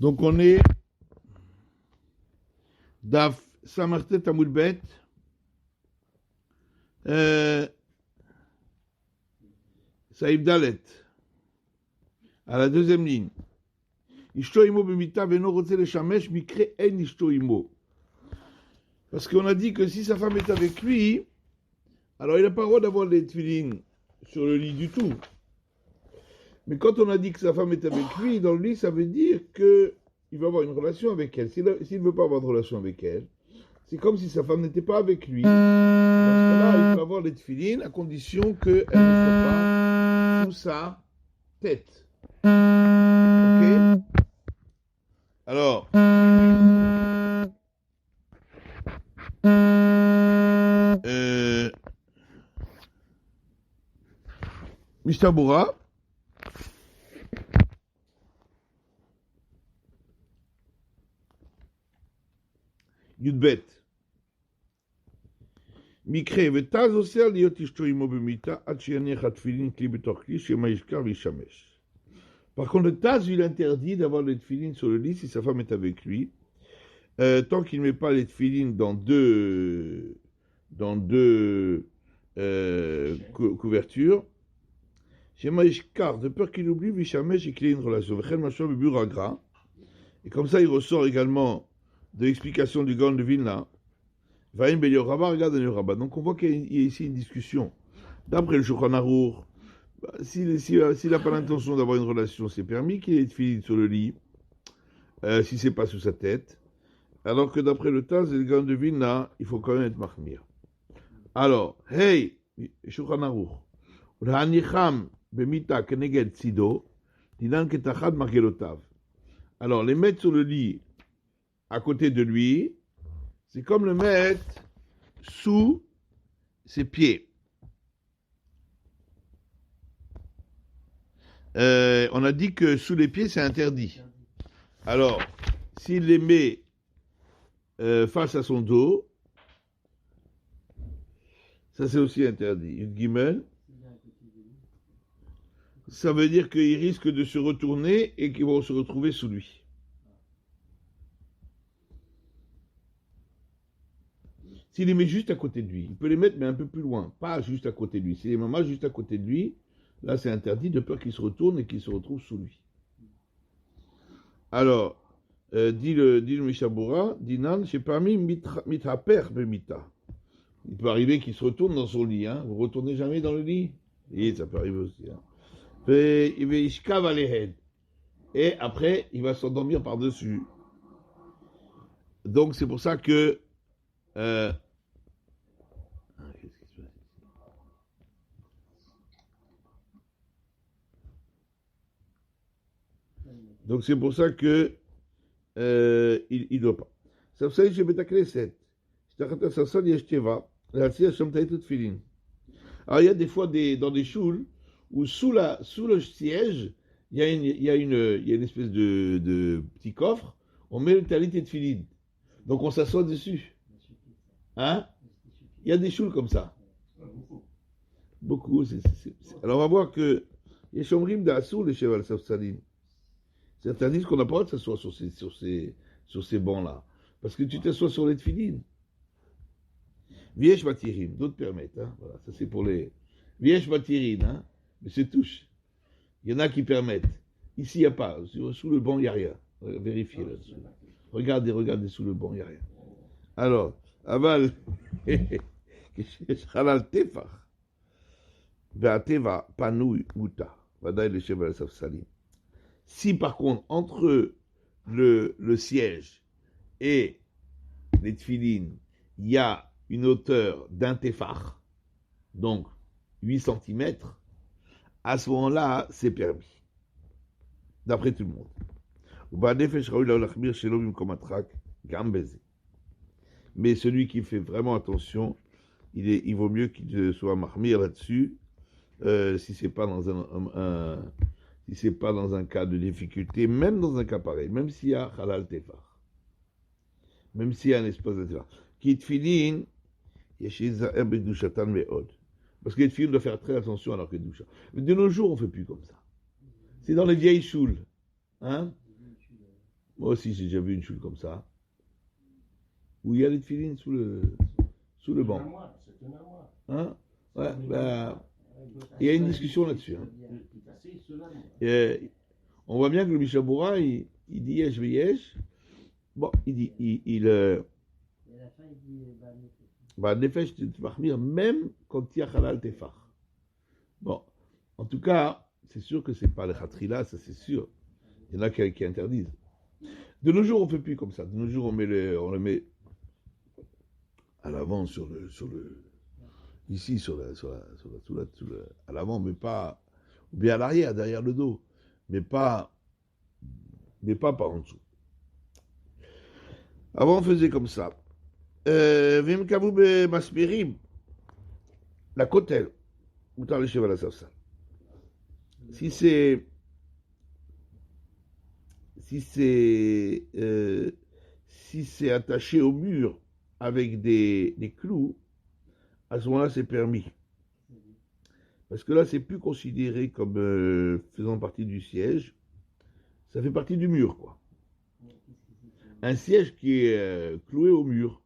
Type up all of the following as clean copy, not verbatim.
Donc on est Daf Samartet Amoud Bet. Saïb Dalet. À la deuxième ligne. Ishto imo b'mita veno rotze le shamesh mikre en ishto imo. Parce qu'on a dit que si sa femme est avec lui, alors il n'a pas le droit d'avoir les tefilines sur le lit du tout. Mais quand on a dit que sa femme est avec lui, dans le lit, ça veut dire qu'il va avoir une relation avec elle. S'il ne veut pas avoir de relation avec elle, c'est comme si sa femme n'était pas avec lui. Dans ce cas-là, il peut avoir les tefilines à condition qu'elle ne soit pas sous sa tête. Ok? Alors, Mistabura, Yudbet, Mikre, Vetaz oser liot ishto imo b'mita, ad sheyanech hatfilin kli b'tor kli, shema yishkar v'yishamesh. Par contre, le Taz, il interdit d'avoir les tefilines sur le lit si sa femme est avec lui, tant qu'il ne met pas les tefilines dans deux couvertures. Shema yishkar, de peur qu'il oublie v'yishamesh et qu'il ait une relation. V'chen mashor b'buragra. Et comme ça, il ressort également de l'explication du Gaon de Vilna. Vaïm Belior Rabba, regarde le Rabba. Donc on voit qu'il y a ici une discussion. D'après le Shulchan Aruch, s'il n'a pas l'intention d'avoir une relation, c'est permis qu'il ait une fille sur le lit, si c'est pas sous sa tête. Alors que d'après le Taz et le Gaon de Vilna, il faut quand même être mahmir. Alors, hey, Shulchan Aruch, Hanicham bemita keneged tzido, dinan ketachad margelotav. Alors, les mettre sur le lit à côté de lui, c'est comme le mettre sous ses pieds. On a dit que sous les pieds, c'est interdit. Alors, s'il les met face à son dos, ça c'est aussi interdit. Une guimel, ça veut dire qu'il risque de se retourner et qu'ils vont se retrouver sous lui. S'il les met juste à côté de lui, il peut les mettre mais un peu plus loin, pas juste à côté de lui. S'il les met juste à côté de lui, là c'est interdit de peur qu'il se retourne et qu'il se retrouve sous lui. Alors, dit le Mishabura, dit Nan, j'ai parmi mitraper bemita. Il peut arriver qu'il se retourne dans son lit, hein. Vous ne retournez jamais dans le lit? Et ça peut arriver aussi, hein. Et après, il va s'endormir par-dessus. Donc c'est pour ça que qu'est-ce qui se passe ici? Donc c'est pour ça que il doit pas. Ça fait je vais Knesset. Alors il y a des fois dans des choules où sous le siège il y a une espèce de petit coffre, on met le talit et de filine. Donc on s'assoit dessus. Hein? Il y a des choules comme ça. Beaucoup. Alors on va voir que les chomrim d'Assou, les cheval Safsalim. Certains disent qu'on n'a pas le droit de s'asseoir sur ces bancs-là. Parce que tu t'assois sur les tefilines. Viesh Batirin, d'autres permettent. Hein? Voilà, ça c'est pour les. Viesh Batirin, hein? Mais c'est touche. Il y en a qui permettent. Ici, il n'y a pas. Sous le banc, il n'y a rien. Vérifiez là-dessus. Regardez sous le banc, il n'y a rien. Alors, Aval. Halal Tefach. Ve'ateva Panoui Muta. Vadaï le cheval Safsalim. Si par contre, entre le siège et les tefilines, il y a une hauteur d'un tefach, donc 8 cm, à ce moment-là, c'est permis. D'après tout le monde. Mais celui qui fait vraiment attention, il vaut mieux qu'il soit mahmir là-dessus, si c'est pas dans si c'est pas dans un cas de difficulté, même dans un cas pareil, même s'il y a halal tefar, même s'il y a un espace de tefar. Qui tefilin, yeshizaer bedushatan meod. Parce que les tefilin doivent faire très attention alors que doucha. Mais de nos jours, on fait plus comme ça. C'est dans les vieilles choules. Hein? Moi aussi, j'ai déjà vu une choule comme ça, où il y a les tefilines sous le banc. C'est un armoire. Hein? Ouais, ben, il y a une discussion là-dessus. Hein. Et on voit bien que le Mishaboura, il dit yesh veyesh. Bon, il dit, et à la fin, il dit, bah, nefesh, tu vas revenir même quand il y a halal tefach. Bon, en tout cas, c'est sûr que c'est pas le khatrila, ça c'est sûr. Il y en a qui interdisent. De nos jours, on fait plus comme ça. De nos jours, on le met à l'avant ici, à l'avant, mais pas, ou bien à l'arrière, derrière le dos, mais pas par en dessous. Avant, on faisait comme ça. Vim Kavoube Masperim, la kotel, ou dans les chevaux à la safsa. Si c'est attaché au mur avec des clous, à ce moment-là, c'est permis. Parce que là, c'est plus considéré comme faisant partie du siège. Ça fait partie du mur, quoi. Un siège qui est cloué au mur.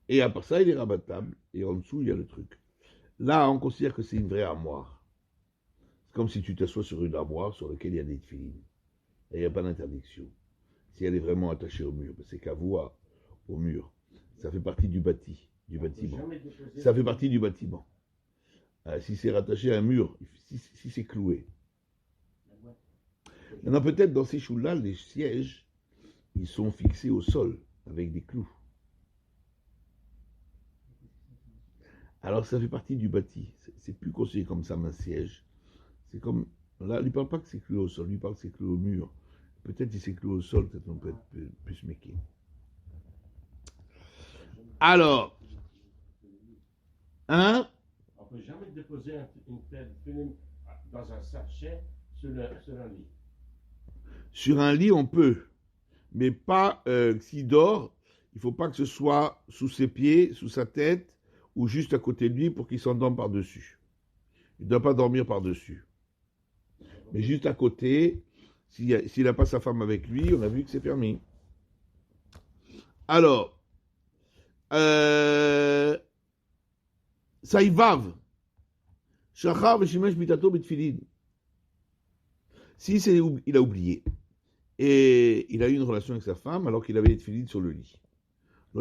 Et à part ça, il est rabattable. Et en dessous, il y a le truc. Là, on considère que c'est une vraie armoire. C'est comme si tu t'assois sur une armoire sur laquelle il y a des tefilines. Et il n'y a pas d'interdiction. Si elle est vraiment attachée au mur, c'est qu'à voir au mur. Ça fait partie du bâtiment. Ça fait partie du bâtiment. Si c'est rattaché à un mur, si c'est cloué. Maintenant, peut-être dans ces choules-là, les sièges, ils sont fixés au sol avec des clous. Alors ça fait partie du bâti. C'est plus considéré comme ça un siège. C'est comme là, il ne parle pas que c'est cloué au sol, il parle que c'est cloué au mur. Peut-être que c'est cloué au sol, peut-être on peut être plus méqué. Alors, on ne peut jamais déposer une telle film dans un sachet sur un lit. Sur un lit, on peut, mais pas s'il dort. Il ne faut pas que ce soit sous ses pieds, sous sa tête, ou juste à côté de lui pour qu'il s'endorme par-dessus. Il ne doit pas dormir par-dessus. Mais juste à côté, s'il n'a pas sa femme avec lui, on a vu que c'est permis. Alors, Saïvav, Shachar Veshimesh Bitato Betfilin. Si il a oublié, et il a eu une relation avec sa femme alors qu'il avait les tefilines sur le lit. Il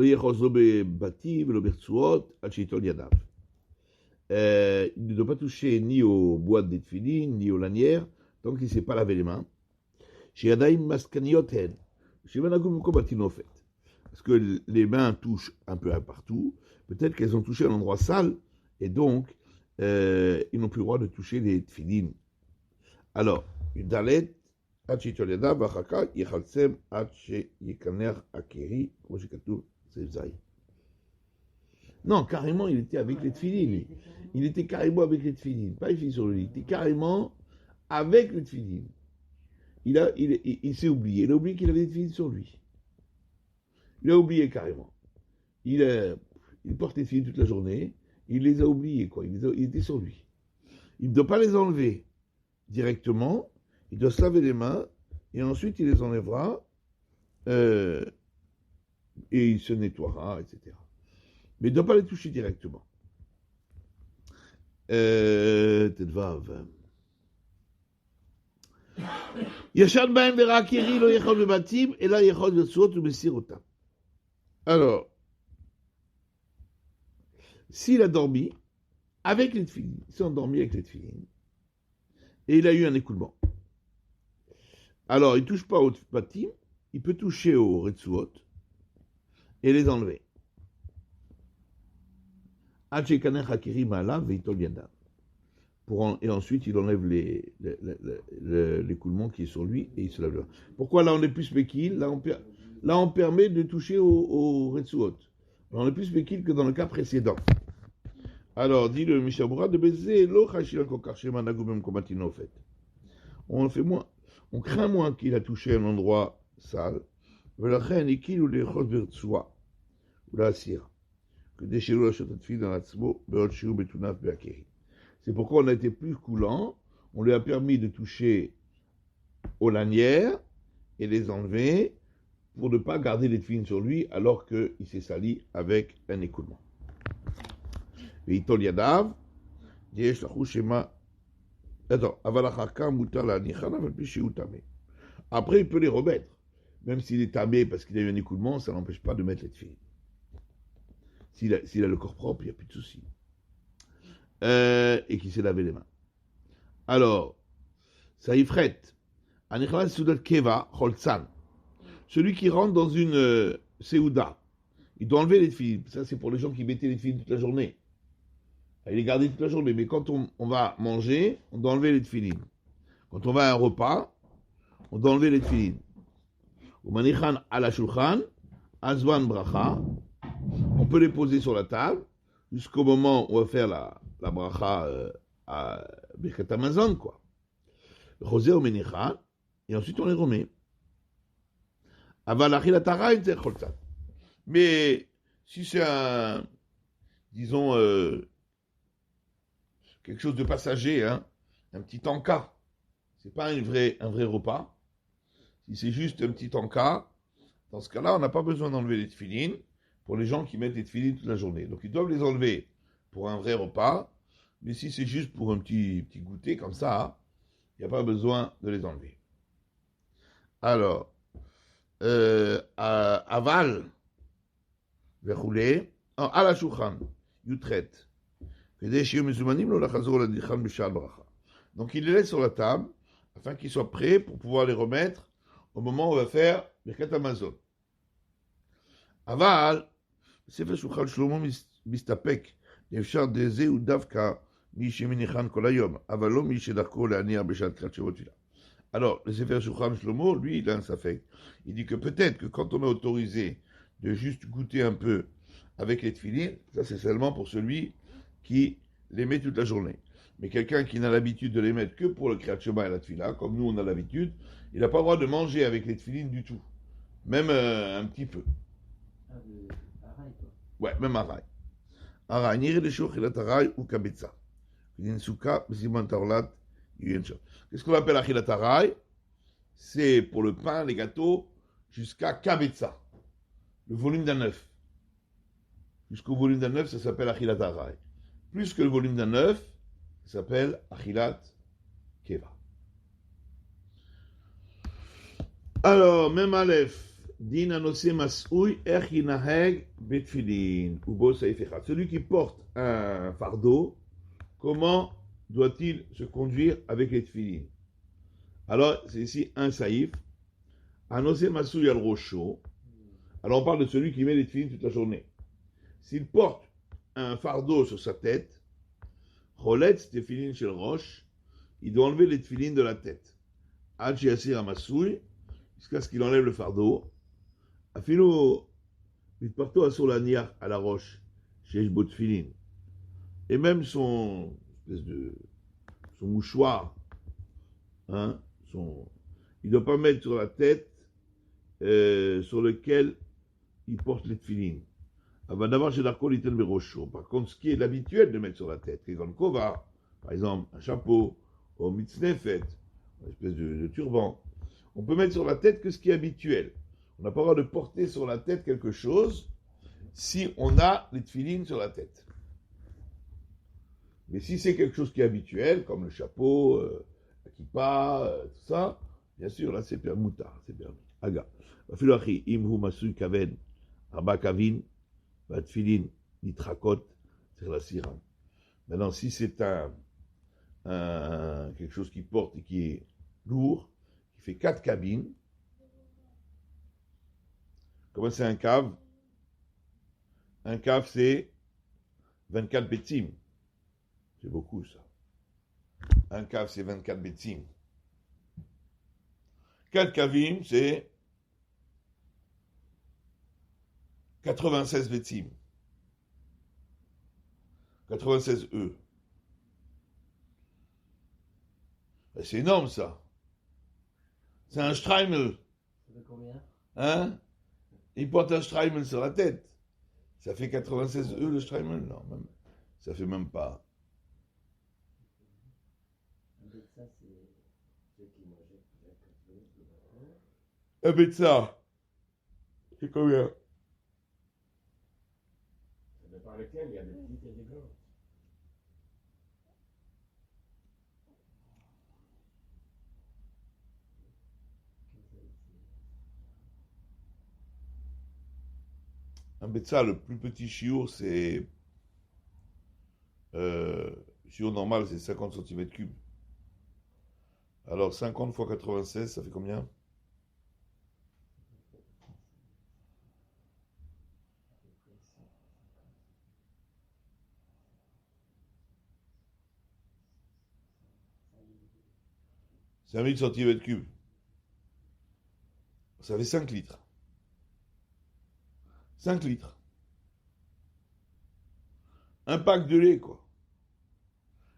ne doit pas toucher ni aux boîtes des tefilines, ni aux lanières, tant qu'il ne s'est pas lavé les mains. Parce que les mains touchent un peu partout, peut-être qu'elles ont touché un endroit sale, et donc ils n'ont plus le droit de toucher les tefilines. Alors, Dalet, non, carrément, il était avec les tefilines. Il était carrément avec les tefilines. Pas il sur le lit. Il était carrément avec les tefilines. Il s'est oublié. Il a oublié qu'il avait des tefilines sur lui. Il a oublié carrément. Il porte les tefilines toute la journée. Il les a oubliés, quoi. Il était sur lui. Il ne doit pas les enlever directement. Il doit se laver les mains. Et ensuite, il les enlèvera. Et il se nettoiera, etc. Mais il ne doit pas les toucher directement. Tedvav. Yashan baem verakiri lo yechol bebatim, et là yechol vetsuot ou besirotam. Alors, s'il a dormi avec les tefilines, il s'est endormi avec les tefilines, et il a eu un écoulement. Alors, il ne touche pas au batim, il peut toucher au retsuot et les enlever. Et ensuite, il enlève l'écoulement qui est sur lui et il se lave. Pourquoi là on est plus méquille? Là on permet de toucher au retsuot. On est plus méquille que dans le cas précédent. Alors, dit le Mishabura de baiser, on fait moins. On craint moins qu'il a touché un endroit sale. C'est pourquoi on a été plus coulant, on lui a permis de toucher aux lanières et les enlever pour ne pas garder les tefilines sur lui alors qu'il s'est sali avec un écoulement. Veitol yadav, yesh lachou shema. Attends, aval achar mutar la'anichana aval pi shehu tamé. Après, il peut les remettre. Même s'il est tamé parce qu'il a eu un écoulement, ça n'empêche pas de mettre les tefilines. S'il a le corps propre, il n'y a plus de souci. Et qu'il s'est lavé les mains. Alors, ça y frette. Anichana soudat keva cholzan. Celui qui rentre dans une Seouda, il doit enlever les tefilines. Ça, c'est pour les gens qui mettaient les tefilines toute la journée. Il les gardait toute la journée. Mais quand on va manger, on doit enlever les tefilines. Quand on va à un repas, on doit enlever les tefilines. Ou manichan ala shulchan, azwan bracha. On peut les poser sur la table jusqu'au moment où on va faire la bracha à Birkat Hamazon, quoi. Rosé au menichan, et ensuite on les remet. Mais si c'est disons, quelque chose de passager, hein, un petit encas, c'est pas un vrai repas. Si c'est juste un petit encas, dans ce cas-là, on n'a pas besoin d'enlever les tefilines pour les gens qui mettent les tefilines toute la journée. Donc ils doivent les enlever pour un vrai repas, mais si c'est juste pour un petit goûter comme ça, il n'y a pas besoin de les enlever. Alors, aval, verroulé, à la shulchan, yutret. Donc il les laisse sur la table, afin qu'ils soient prêts pour pouvoir les remettre au moment où on va faire Birkat Hamazon. Aval, Sefer Shulchan Shlomo mistapek, אפשר דזה הוא דווקא מי שמניחן כל היום, אבל לא מי שדרכו להניח בשעת קריאת שמות תפילה. Alors, le Sefer Shulchan Shlomo, lui, il a un safek. Il dit que peut-être que quand on est autorisé de juste goûter un peu avec les tefilines, ça c'est seulement pour celui qui les met toute la journée. Mais quelqu'un qui n'a l'habitude de les mettre que pour le Kriyat Shema et la tefila, comme nous on a l'habitude, il n'a pas le droit de manger avec les tefilines du tout. Même un petit peu. Ah, de Araï, quoi. Ouais, même Araï. Araï, nire de shur chilat Araï ou kabetza. Souka, b'siman taolat, yuyencha. Qu'est-ce qu'on appelle achilat Araï? C'est pour le pain, les gâteaux, jusqu'à kabetza. Le volume d'un œuf. Jusqu'au volume d'un œuf, ça s'appelle achilat Araï. Plus que le volume d'un œuf, ça s'appelle achilat keva. Alors, même Aleph. Din anose mas'ouy erchinaheg betfilin ou bo saïfechat. Celui qui porte un fardeau, comment doit-il se conduire avec les tefilin? Alors, c'est ici un saïf. Anose mas'ouy al rocho. Alors, on parle de celui qui met les tefilin toute la journée. S'il porte un fardeau sur sa tête, choletz tefilin shel roche, il doit enlever les tefilin de la tête. Ad shiasir amasouy, jusqu'à ce qu'il enlève le fardeau. Afilo, mitparto asur laniach à la roche, chez Eshbot Tfilin. Et même son mouchoir, hein, il ne doit pas mettre sur la tête sur lequel il porte les tfilin. Avant d'avoir chez l'Arkol, il tient rocho. Par contre, ce qui est l'habituel de mettre sur la tête, c'est comme kova, par exemple, un chapeau, ou mitznefet, une espèce de turban. On peut mettre sur la tête que ce qui est habituel. On n'a pas le droit de porter sur la tête quelque chose si on a les tefilines sur la tête. Mais si c'est quelque chose qui est habituel, comme le chapeau, la kippa, tout ça, bien sûr, là c'est permis. C'est permis. Aga. Afilachi, imhu masui kaven, arba kavin, va tefilin, nitrakot, c'est la siram. Maintenant, si c'est quelque chose qui porte et qui est lourd, qui fait 4 cabines, comment c'est un cave? Un cave, c'est 24 bétim. C'est beaucoup, ça. Un cave, c'est 24 bétim. 4 kavim, c'est 96 bétim. 96 E. C'est énorme, ça. C'est un Streimel. Ça fait combien? Hein? Il porte un Streimel sur la tête. Ça fait 96 E le Streimel? Non, même, ça fait même pas. Ça, c'est ceux qui mangeaient Un médecin, c'est combien? Ça dépend lequel, il y a des petites et des grandes. Un médecin, le plus petit chiot, c'est. Chiot normal, c'est 50 cm3. Alors 50 fois 96, ça fait combien? C'est 1000 cm3. Ça fait 5 litres. 5 litres. Un pack de lait, quoi.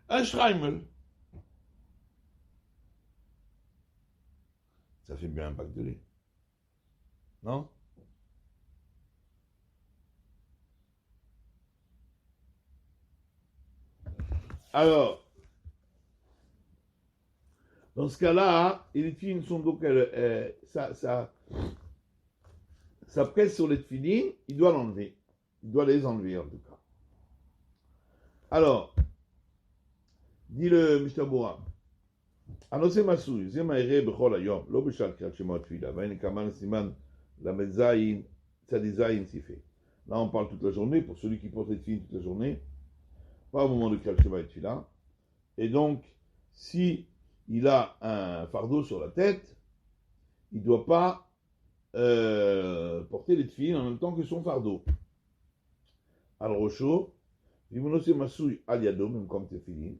Un Schreimel. Ça fait bien un pack de lait. Non? Alors, dans ce cas-là, les tefilines sont donc. Ça presse sur les tefilines, il doit l'enlever. Il doit les enlever, en tout cas. Alors, dit le Mishnah Bora. הנושא מסוי, זה מה יראה בכל היום, לא בשעת קריאת שמע תפילה, והנה כמן סימן למד זין, צדי זין סיפה. Là, on parle toute la journée, pour celui qui porte les tefilines toute la journée, pas au moment de Kriyat Shema et Tefila. Et donc, si il a un fardeau sur la tête, il ne doit pas porter les tefilines en même temps que son fardeau. Al Rosho, Vimonosé Masui Al Yado, même comme tefilin,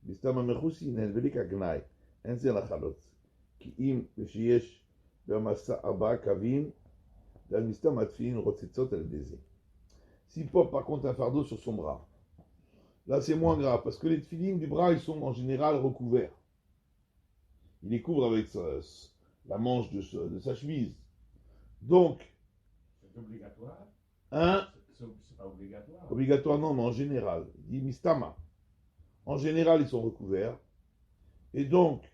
Bistam Amechousi, Nenvelik Agnai, Enzel Achalot, Ki im Shiyesh, Bamasa Arba Kavim, Dan Bistam Atfilin, Rotsetzot El Deze. S'il porte par contre un fardeau sur son bras, là c'est moins grave, parce que les tefilines du bras, ils sont en général recouverts. Il les couvre avec la manche de sa chemise. Donc, c'est obligatoire. Hein? C'est pas obligatoire. Obligatoire, non, mais en général. Il dit mistama. En général, ils sont recouverts. Et donc,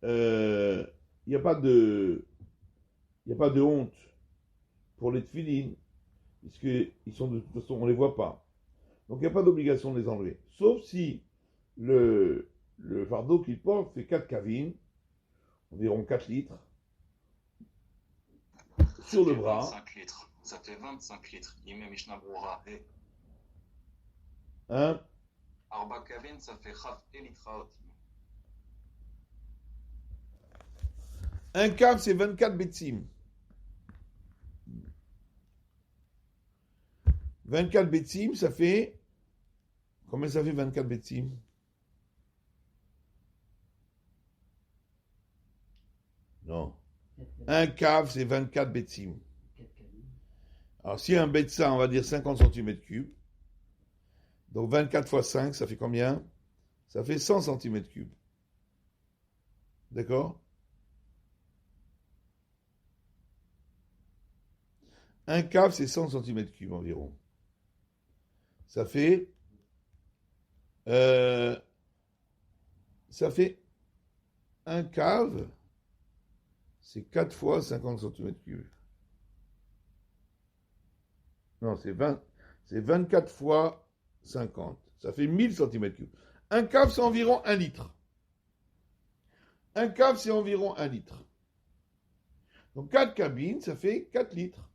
il n'y a pas de honte pour les tefilines, puisqu'ils sont de toute façon, on ne les voit pas. Donc, il n'y a pas d'obligation de les enlever. Sauf si le fardeau qu'il porte fait 4 kavines, environ 4 litres, sur le bras. 25 litres. Ça fait 25 litres. Yime Mishnah Brura. Hein? Arba Kavin, ça fait Chaf et Litraot. Un cave, c'est 24 betsim. 24 betsim, ça fait. Combien ça fait 24 betsim? Non. Un cave, c'est 24 betsim. Alors, si un betsa, on va dire 50 cm3. Donc 24 fois 5, ça fait combien? Ça fait 100 cm3. D'accord? Un cave, c'est 100 cm3 environ. Ça fait un cave, c'est 4 fois 50 cm3. Non, c'est 24 fois 50. Ça fait 1000 cm3. Un cave, c'est environ 1 litre. Un cave, c'est environ 1 litre. Donc 4 cabines, ça fait 4 litres.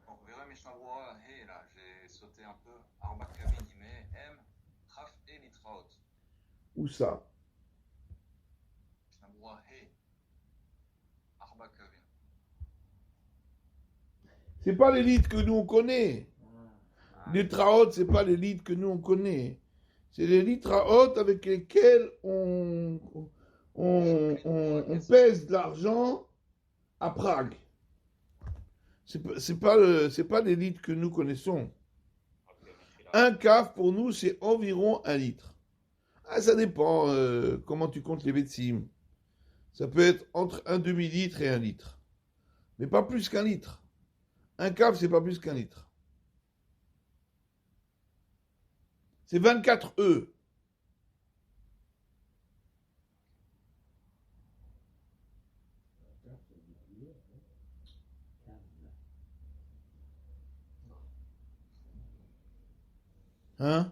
Bon, vous verrez Mishnah Brura, hey là, j'ai sauté un peu. Arba Kavin, il met M, Chaf et Litraot. Où ça? Mishnah Brura, hey. Arba Kavin. C'est pas les litres que nous on connaît. Les traotes, c'est pas les litres que nous on connaît. C'est les litres traotes avec lesquels on pèse de l'argent à Prague. C'est pas les litres que nous connaissons. Un cave pour nous, c'est environ 1 litre. Ah, ça dépend comment tu comptes les betsim. Ça peut être entre un demi-litre et 1 litre. Mais pas plus qu'1 litre. Un cave, c'est pas plus qu'1 litre. C'est 24 E. Hein?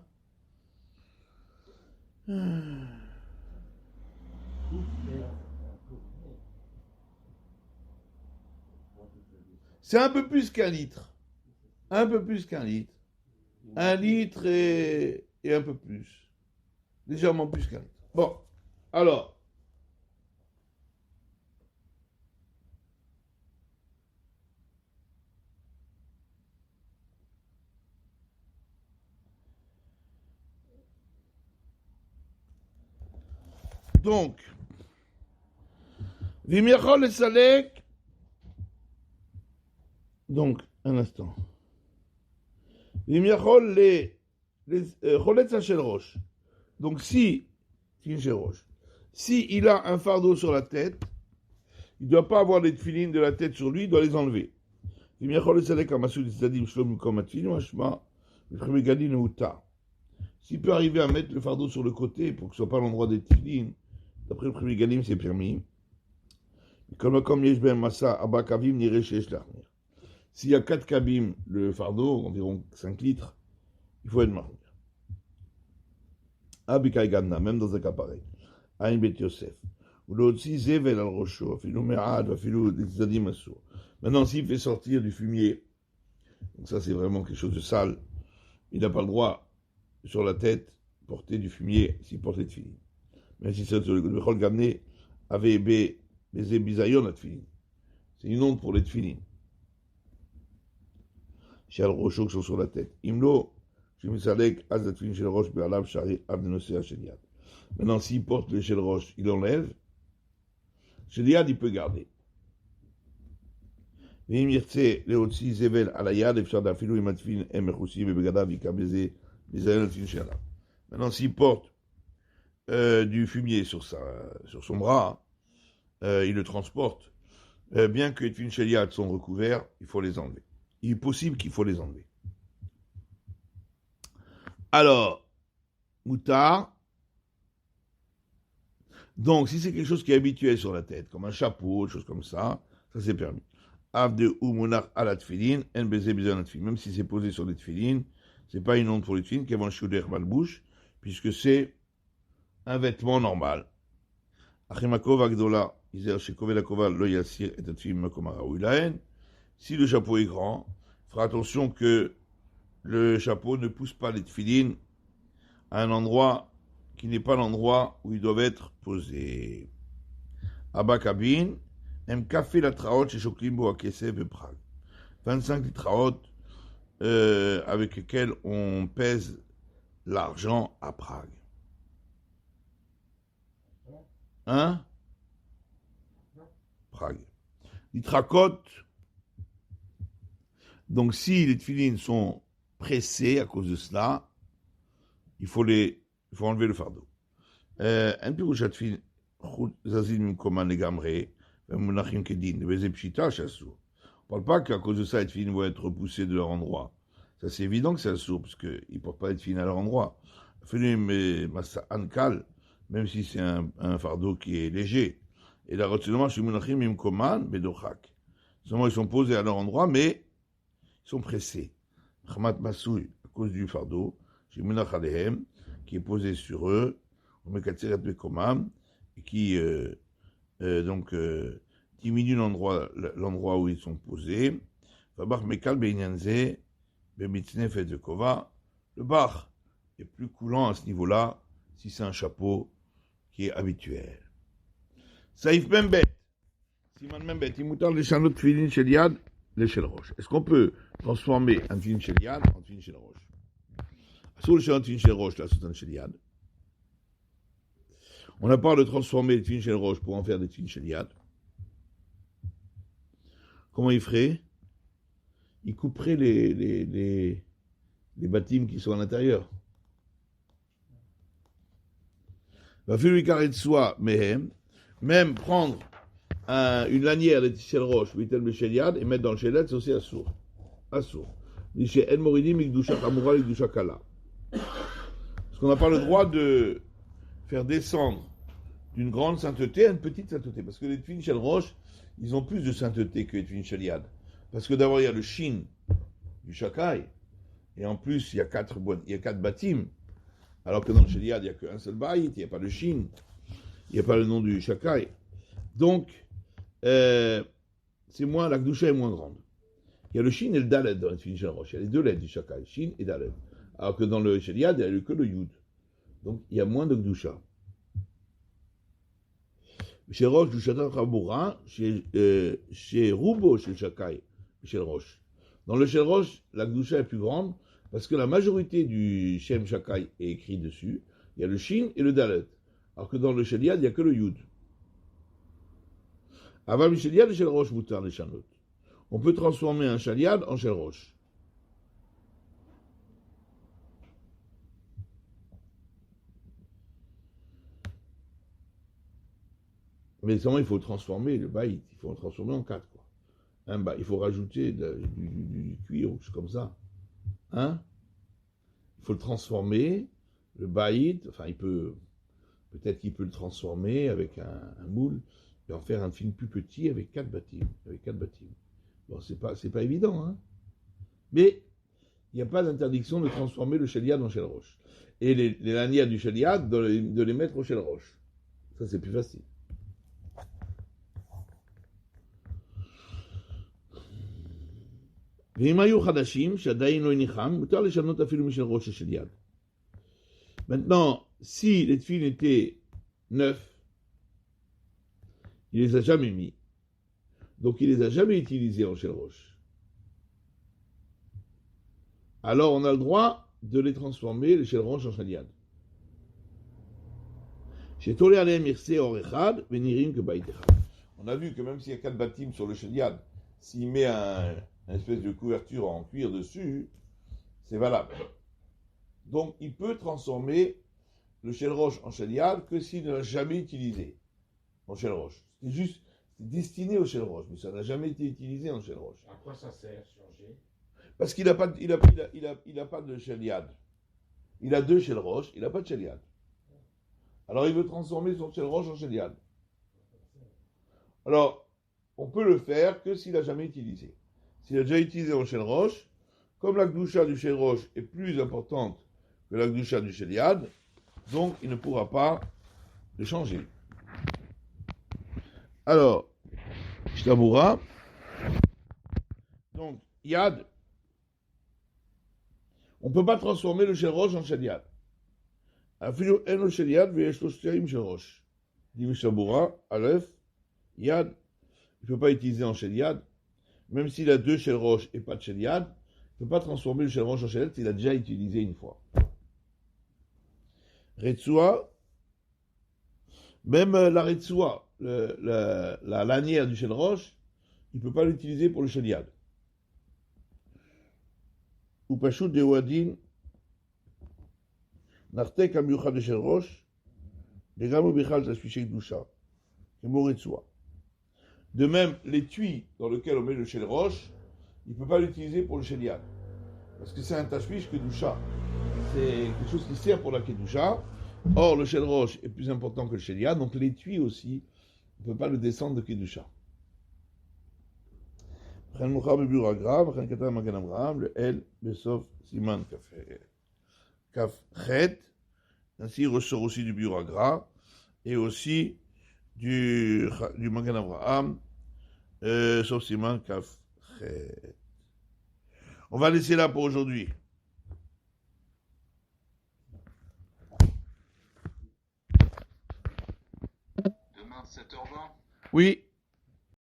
C'est un peu plus qu'un litre. Un peu plus qu'un litre. Un litre et un peu plus. Légèrement plus qu'un litre. Bon, alors. Donc, Vimiachol et Salek. Donc, un instant. Vimiachol les Cholet Sachel Roche. Donc, si il a un fardeau sur la tête, il ne doit pas avoir les tefilines de la tête sur lui, il doit les enlever. Vimiachol et Salek Amasoud Tzadim Shlom Komatfin, Mashma, Gadin Uta. S'il peut arriver à mettre le fardeau sur le côté pour que ce ne soit pas l'endroit des tefilines, d'après le premier galim, c'est permis. Comme Yeshben Massa, Abba Kavim, Nirechesh Larmir. S'il y a 4 kabim, le fardeau, environ 5 litres, il faut être marmir. Abikai Gamna, même dans un cas pareil. Aïn Bet Yosef. Ou l'autre, si Zevel al Rocho, Filou Merad, Filou Zadim Assour. Maintenant, s'il fait sortir du fumier, donc ça c'est vraiment quelque chose de sale, il n'a pas le droit, sur la tête, porter du fumier s'il porte les tefilines. Même si c'est sur le Bechol Gamné, avait Bézé Bizayon à tefilines. C'est une honte pour les tefilines. Chez Al-Rocho qui sont sur la tête. Imlo, chez Misalek, Az la tefilin chez le Roche, Béalav, Shari, Abdenosé, Sheliad. Maintenant, s'il porte le chez le Roche, il enlève. Sheliad, il peut garder. Vim Yirtse, Léotsi, Zevel, Alayad, Efshar d'Afilou, Imatfin, Emechoussi, Bebegada, Vika, Bézé, Bizayon, Tefilin chez Allah. Maintenant, s'il porte du fumier sur son bras, il le transporte. Bien que les tefilin Sheliad sont recouverts, il faut les enlever. Il est possible qu'il faut les enlever. Alors, Moutar. Donc, si c'est quelque chose qui est habituel sur la tête, comme un chapeau, des choses comme ça c'est permis. Avde ou Monar à la tefilin, en baiser bizarre la tefilin. Même si c'est posé sur les tefilin, c'est pas une honte pour les tefilin, qui vont chouder malbouche, puisque c'est un vêtement normal. Achimakov Agdola, Iser Shekove la Kova, lo yassir et tefilin makomara ou ilaen. Si le chapeau est grand, il fera attention que le chapeau ne pousse pas les tefilines à un endroit qui n'est pas l'endroit où ils doivent être posés. Abba Kabin, M café la traot chez Choklimbo à Kessev et Prague. 25 litraot avec lesquels on pèse l'argent à Prague. Hein? Prague. Litrakot. Donc, si les tefilines sont pressés à cause de cela, il faut enlever le fardeau. Un peu où j'atfile, zazin koman legamre, munachim kedin, le pshita chassou. On ne parle pas qu'à cause de ça, les tefilines vont être repoussés de leur endroit. Ça, c'est évident que c'est assourd, parce qu'ils ne portent pas les tefilines à leur endroit. Mais massa ankal, même si c'est un fardeau qui est léger. Et la retenue, chez munachim im koman, bedochak. Seulement, ils sont posés à leur endroit, mais ils sont pressés. Khamat Masouy, à cause du fardeau, chez Munach Alehem, qui est posé sur eux, au Mekatseret Bekomam, et qui diminue l'endroit où ils sont posés. Vabach Mekal Beinyanze, Bemitznef et Zekova. Le bar est plus coulant à ce niveau-là, si c'est un chapeau qui est habituel. Saïf Membet, Siman Membet, Imoutar le Chanot Tfilin Sheliad, le Shel Roche. Est-ce qu'on peut transformer un tefilin Sheliad en tefilin Shel Roche? Sur le tefilin Shel Roche, là, c'est un Sheliad. On n'a pas de transformer le tefilin Shel Roche pour en faire des tefilin Sheliad. Comment il ferait? Il couperait les bâtiments qui sont à l'intérieur. Va faire lui carré de soie, même prendre une lanière de Shel Roche, et mettre dans le Sheliad, c'est aussi assourd. Assourd. Parce qu'on n'a pas le droit de faire descendre d'une grande sainteté à une petite sainteté. Parce que les Tfilin Shel Rosh, ils ont plus de sainteté que les Tfilin Shel Yad. Parce que d'abord, il y a le Shin du Shakai, et en plus, il y a quatre bâtim, alors que dans le Shel Yad, il n'y a qu'un seul Baït, il n'y a pas le Shin, il n'y a pas le nom du Shakai. Donc, c'est moins, la Gdusha est moins grande. Il y a le Shin et le Dalet dans les Tfilin Shel Rosh. Il y a les deux lettres du Shakai, Shin et Dalet. Alors que dans le Shel Yad, il n'y a que le Yud. Donc, il y a moins de Gdusha. Chez Rosh, du Shatan Chaboura, chez Roubo, chez Shakai, chez Rosh. Dans le Shel Rosh, la Gdusha est plus grande parce que la majorité du Shem Shakai est écrit dessus. Il y a le Shin et le Dalet. Alors que dans le Shel Yad, il n'y a que le Yud. Avant le Shel Yad, le Shel Rosh Moutar, les Shanot. On peut transformer un Shel Yad en Shel Rosh. Mais seulement il faut transformer le baït, il faut le transformer en 4. Quoi. Il faut rajouter du cuir ou comme ça. Hein? Il faut le transformer, le baït, enfin peut-être qu'il peut le transformer avec un moule et en faire un film plus petit avec 4 bâtiments. Bon, c'est pas évident, hein? Mais il n'y a pas d'interdiction de transformer le Shel Yad en Shel Rosh. Et les lanières du Shel Yad, de les mettre au Shel Rosh. Ça, c'est plus facile. Maintenant, si les tefilin étaient neufs, il les a jamais mis. Donc il les a jamais utilisés en Shel Rosh. Alors on a le droit de les transformer, les Shel Rosh, en Shel Yad. On a vu que même s'il y a 4 bâtim sur le Shel Yad, s'il met une espèce de couverture en cuir dessus, c'est valable. Donc il peut transformer le Shel Rosh en Shel Yad que s'il ne l'a jamais utilisé en Shel Rosh. C'est destiné au Shel Rosh, mais ça n'a jamais été utilisé en Shel Rosh. À quoi ça sert changer? Parce qu'il n'a pas de Shel Yad. Il a 2 Shel Rosh, il n'a pas de Shel Yad. Alors il veut transformer son Shel Rosh en Shel Yad. Alors, on peut le faire que s'il n'a jamais utilisé. S'il a déjà utilisé en Shel Rosh, comme la Gdusha du Shel Rosh est plus importante que la Gdusha du Shel Yad, donc il ne pourra pas le changer. Alors, Shtabura, donc Yad, on ne peut pas transformer le Shel Rosh en Shel Yad. Afilo en Shel Yad ve'yesh lo shtaim Shel Rosh. Dit Mishabura, Aleph, Yad, il ne peut pas utiliser en Shel Yad, même s'il a 2 Shel Rosh et pas de Shel Yad, il ne peut pas transformer le Shel Rosh en Shel Yad s'il a déjà utilisé une fois. Retsua, même la Retsua, la lanière du Shel Rosh, il ne peut pas l'utiliser pour le Shel Yad. Ou Pashut de Wadin, Nartek Amiuchad de Shel Rosh, de Gamo Bichal Tashvishek Dusha, et Moretsua. De même, l'étui dans lequel on met le Shel Rosh, il ne peut pas l'utiliser pour le Shel Yad. Parce que c'est un tashvish Kedusha. C'est quelque chose qui sert pour la Kedusha. Or, le Shel Rosh est plus important que le Shel Yad, donc l'étui aussi, on ne peut pas le descendre de Kedusha. Le El, Besof, Siman, Kaf, Chet. Ainsi, il ressort aussi du Buragra et aussi du Magan Abraham, sauf Siman, Kaf, Chet. On va laisser là pour aujourd'hui. Demain, 7h20. Oui.